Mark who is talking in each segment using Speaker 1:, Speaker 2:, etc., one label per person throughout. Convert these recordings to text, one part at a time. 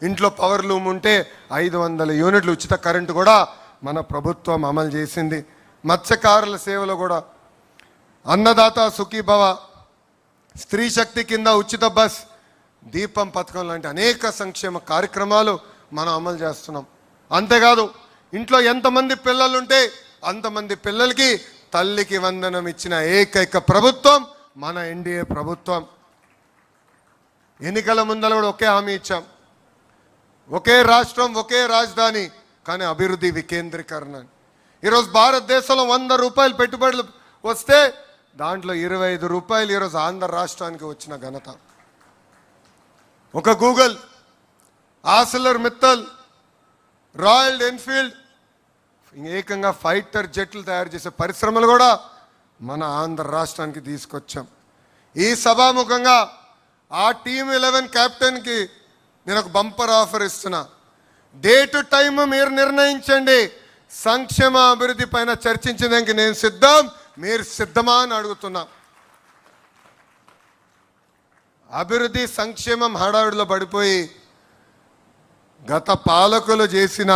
Speaker 1: ఇంట్లో power loom ఉంటే 500 యూనిట్లు ఉచిత కరెంటు కూడా మన ప్రభుత్వం అమలు చేసింది. మత్స్యకారుల సేవలో కూడా అన్నదాత సుఖీభవ, స్త్రీ శక్తి కింద ఉచిత బస్, దీపం పథకం లాంటి అనేక సంక్షేమ కార్యక్రమాలు మనం అమలు చేస్తున్నాం. అంతేకాదు ఇంట్లో ఎంతమంది పిల్లలుంటే అంతమంది పిల్లలకి తల్లికి వందనం ఇచ్చిన ఏకైక ప్రభుత్వం మన ఎన్డీఏ ప్రభుత్వం. ఎన్నికల ముందర కూడా ఒకే హామీ ఇచ్చాం, ఒకే రాష్ట్రం ఒకే రాజధాని, కానీ అభివృద్ధి వికేంద్రీకరణ. ఈరోజు భారతదేశంలో 100 రూపాయలు పెట్టుబడులు వస్తే దాంట్లో 25 రూపాయలు ఈరోజు ఆంధ్ర రాష్ట్రానికి వచ్చిన ఘనత. ఒక Google, Arcelor Mittal, royal Enfield, ఏకంగా ఫైటర్ జెట్లు తయారు చేసే పరిశ్రమలు కూడా మన ఆంధ్ర రాష్ట్రానికి తీసుకొచ్చాం. ఈ సభాముఖంగా ఆ టీమ్ 11 క్యాప్టెన్కి నేను ఒక బంపర్ ఆఫర్ ఇస్తున్నా. డేటు టైం మీరు నిర్ణయించండి. సంక్షేమ అభివృద్ధి పైన చర్చించడానికి నేను సిద్ధం, మీరు సిద్ధమా అని అడుగుతున్నా. అభివృద్ధి సంక్షేమం హడావిడిలో పడిపోయి గత పాలకులు చేసిన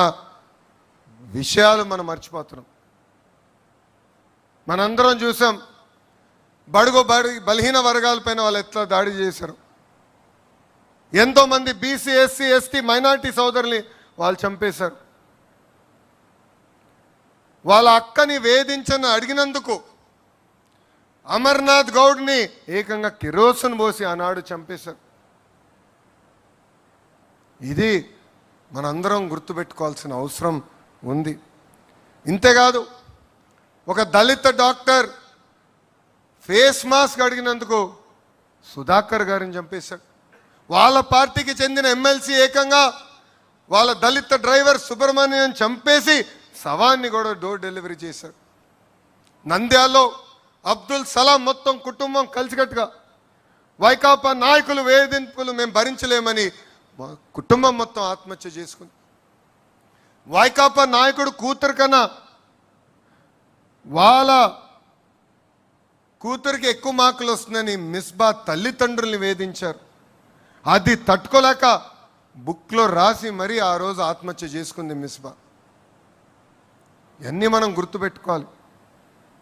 Speaker 1: విషయాలు మనం మర్చిపోతున్నాం. మనందరం చూసాం బలహీన వర్గాలపైన వాళ్ళు ఎట్లా దాడి చేశారు. ఎంతోమంది బీసీ, ఎస్సీ, ఎస్టీ, మైనార్టీ సోదరుల్ని వాళ్ళు చంపేశారు. వాళ్ళ అక్కని వేధించని అడిగినందుకు అమర్నాథ్ గౌడ్ని ఏకంగా కిరోసిన్ పోసి ఆనాడు చంపేశారు. ఇది మనందరం గుర్తుపెట్టుకోవాల్సిన అవసరం ఉంది. ఇంతేకాదు ఒక దళిత డాక్టర్ ఫేస్ మాస్క్ అడిగినందుకు సుధాకర్ గారిని చంపేశాడు. వాళ్ళ పార్టీకి చెందిన ఎమ్మెల్సీ ఏకంగా వాళ్ళ దళిత డ్రైవర్ సుబ్రహ్మణ్యం చంపేసి శవాన్ని కూడా డోర్ డెలివరీ చేశారు. నంద్యాలలో అబ్దుల్ సలాం మొత్తం కుటుంబం కలిసికట్టుగా వైకాపా నాయకులు వేధింపులు మేము భరించలేమని కుటుంబం మొత్తం ఆత్మహత్య చేసుకుంది. వైకాపా నాయకుడు కూతురు కన్నా వాళ్ళ కూతురికి ఎక్కువ మార్కులు వస్తుందని మిస్బా తల్లిదండ్రుల్ని వేధించారు. అది తట్టుకోలేక బుక్లో రాసి మరీ ఆ రోజు ఆత్మహత్య చేసుకుంది మిస్బా. ఇవన్నీ మనం గుర్తుపెట్టుకోవాలి.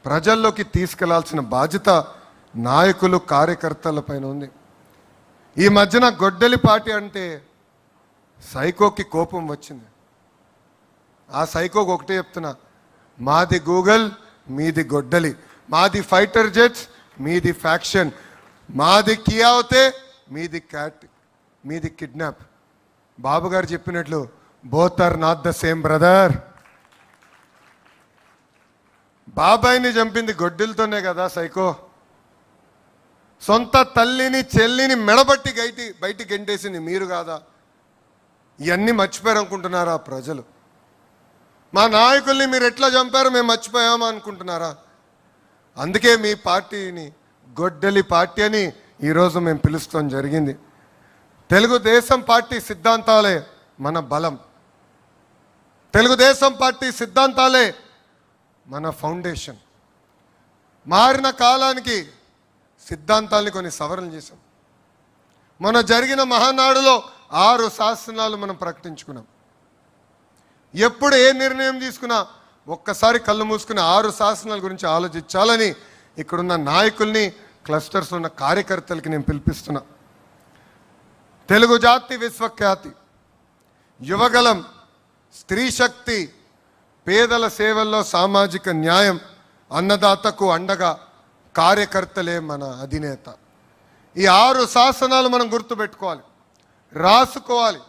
Speaker 1: ప్రజల్లోకి తీసుకెళ్లాల్సిన బాధ్యత నాయకులు, కార్యకర్తల పైన ఉంది. ఈ మధ్యన గొడ్డలి పార్టీ అంటే సైకోకి కోపం వచ్చింది. ఆ సైకోకి ఒకటే చెప్తున్నా, మాది గూగుల్, మీది గొడ్డలి, మాది ఫైటర్ జెట్స్, మీది ఫ్యాక్షన్, మాది కియా అవుతే మీది క్యాట్, మీది కిడ్నాప్. బాబు గారు చెప్పినట్లు both are not the same brother. బాబాయిని చంపింది గొడ్డలతోనే కదా సైకో. సొంత తల్లిని చెల్లిని మెడబట్టి బయటికి గెంటేసింది మీరు కాదా? ఇవన్నీ మర్చిపోయారు అనుకుంటున్నారా ప్రజలు? మా నాయకుల్ని మీరు ఎట్లా చంపారో మేము మర్చిపోయామా అనుకుంటున్నారా? అందుకే మీ పార్టీని గొడ్డలి పార్టీ అని ఈరోజు మేము పిలుస్తాం జరిగింది. తెలుగుదేశం పార్టీ సిద్ధాంతాలే మన బలం, తెలుగుదేశం పార్టీ సిద్ధాంతాలే మన ఫౌండేషన్. మారిన కాలానికి సిద్ధాంతాన్ని కొన్ని సవరణలు చేశాం. మొన్న జరిగిన మహానాడులో 6 శాసనాలు మనం ప్రకటించుకున్నాం. ఎప్పుడు ఏ నిర్ణయం తీసుకున్నా ఒక్కసారి కళ్ళు మూసుకుని 6 శాసనాల గురించి ఆలోచించాలని ఇక్కడున్న నాయకుల్ని, క్లస్టర్స్ ఉన్న కార్యకర్తలకి నేను పిలిపిస్తున్నా. తెలుగు జాతి విశ్వఖ్యాతి, యువగలం, స్త్రీ శక్తి, పేదల సేవల్లో సామాజిక న్యాయం, అన్నదాతకు అండగా కార్యకర్తలే మన అధినేత. ఈ 6 శాసనాలు మనం గుర్తుపెట్టుకోవాలి, రాసుకోవాలి.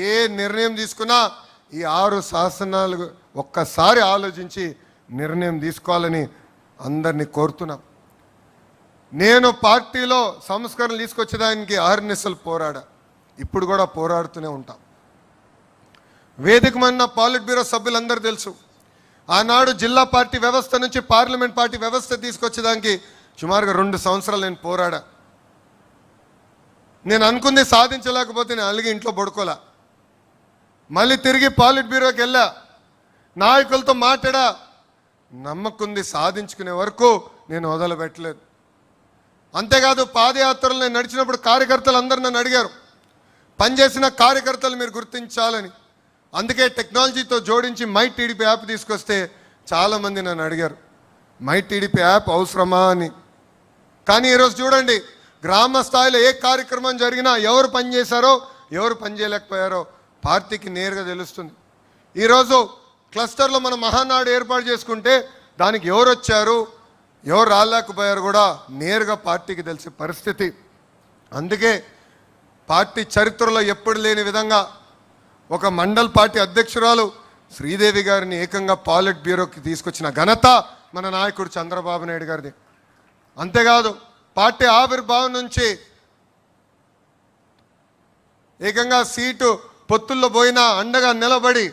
Speaker 1: ఏ నిర్ణయం తీసుకున్నా ఈ 6 శాసనాలు ఒక్కసారి ఆలోచించి నిర్ణయం తీసుకోవాలని అందరినీ కోరుతున్నాం. నేను పార్టీలో సంస్కరణలు తీసుకొచ్చేదానికి అహర్నిశలు పోరాడా, ఇప్పుడు కూడా పోరాడుతూనే ఉంటాం. వేదిక మన పాలిట్ బ్యూరో సభ్యులందరూ తెలుసు, ఆనాడు జిల్లా పార్టీ వ్యవస్థ నుంచి పార్లమెంట్ పార్టీ వ్యవస్థ తీసుకొచ్చేదానికి సుమారుగా 2 సంవత్సరాలు నేను పోరాడా. నేను అనుకుంది సాధించలేకపోతే నేను అలిగి ఇంట్లో పడుకోలే. మళ్ళీ తిరిగి పాలిట్ బ్యూరోకి వెళ్ళా, నాయకులతో మాట్లాడా, నమ్మకుంది సాధించుకునే వరకు నేను వదలబెట్టలేదు. అంతేకాదు పాదయాత్రలు నేను నడిచినప్పుడు కార్యకర్తలు అందరూ నన్ను అడిగారు, పనిచేసిన కార్యకర్తలు మీరు గుర్తించాలని. అందుకే టెక్నాలజీతో జోడించి మై టీడీపీ యాప్ తీసుకొస్తే చాలామంది నన్ను అడిగారు, మై టీడీపీ యాప్ అవసరమా అని. కానీ ఈరోజు చూడండి, గ్రామ స్థాయిలో ఏ కార్యక్రమం జరిగినా ఎవరు పనిచేశారో ఎవరు పనిచేయలేకపోయారో పార్టీకి నేరుగా తెలుస్తుంది. ఈరోజు క్లస్టర్లో మనం మహానాడు ఏర్పాటు చేసుకుంటే దానికి ఎవరు వచ్చారు ఎవరు రాలేకపోయారు కూడా నేరుగా పార్టీకి తెలిసే పరిస్థితి. అందుకే పార్టీ చరిత్రలో ఎప్పుడు లేని విధంగా ఒక మండల్ పార్టీ అధ్యక్షురాలు శ్రీదేవి గారిని ఏకంగా పాలిట్ బ్యూరోకి తీసుకొచ్చిన ఘనత మన నాయకుడు చంద్రబాబు నాయుడు గారిది. అంతేకాదు పార్టీ ఆవిర్భావం నుంచి ఏకంగా సీటు పొత్తుల్లో పోయినా అండగా నిలబడి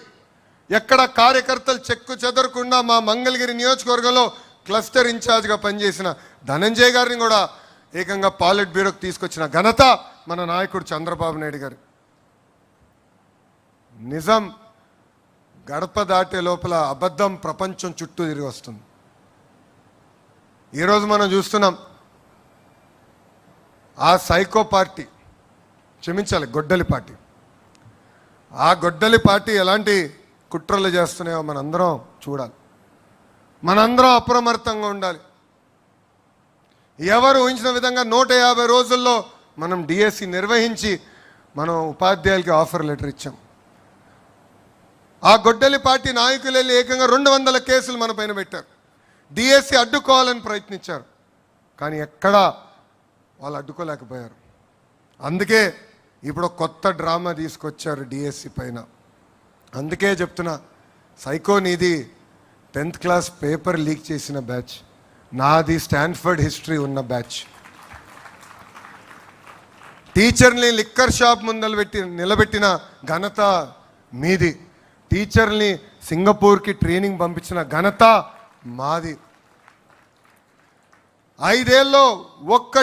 Speaker 1: ఎక్కడ కార్యకర్తలు చెక్కు చెదరకుండా మా మంగళగిరి నియోజకవర్గంలో క్లస్టర్ ఇన్ఛార్జ్గా పనిచేసిన ధనంజయ్ గారిని కూడా ఏకంగా పాలిట్ బ్యూరోకి తీసుకొచ్చిన ఘనత మన నాయకుడు చంద్రబాబు నాయుడు గారు. నిజం గడప దాటే లోపల అబద్ధం ప్రపంచం చుట్టూ తిరిగి వస్తుంది. ఈరోజు మనం చూస్తున్నాం, ఆ సైకో పార్టీ, క్షమించాలి గొడ్డలి పార్టీ, ఆ గొడ్డలి పార్టీ ఎలాంటి కుట్రలు చేస్తున్నాయో మనందరం చూడాలి. మనందరం అప్రమత్తంగా ఉండాలి. ఎవరు ఊహించిన విధంగా 150 రోజుల్లో మనం డిఎస్సి నిర్వహించి మనం ఉపాధ్యాయులకి ఆఫర్ లెటర్ ఇచ్చాం. ఆ గొడ్డలి పార్టీ నాయకులు వెళ్ళి ఏకంగా 200 కేసులు మన పైన పెట్టారు. డిఎస్సి అడ్డుకోవాలని ప్రయత్నించారు, కానీ ఎక్కడా వాళ్ళు అడ్డుకోలేకపోయారు. అందుకే ఇప్పుడు కొత్త డ్రామా తీసుకొచ్చారు డిఎస్సి పైన. అందుకే చెప్తున్నా, సైకో నీది 10th క్లాస్ పేపర్ లీక్ చేసిన బ్యాచ్, నాది స్టాన్ఫర్డ్ హిస్టరీ ఉన్న బ్యాచ్. టీచర్ని లిక్కర్ షాప్ ముందలు నిలబెట్టిన ఘనత మీది. టీచర్ని సింగపూర్కి ట్రైనింగ్ పంపించిన ఘనత మాది. 5 ఏళ్ళలో ఒక్క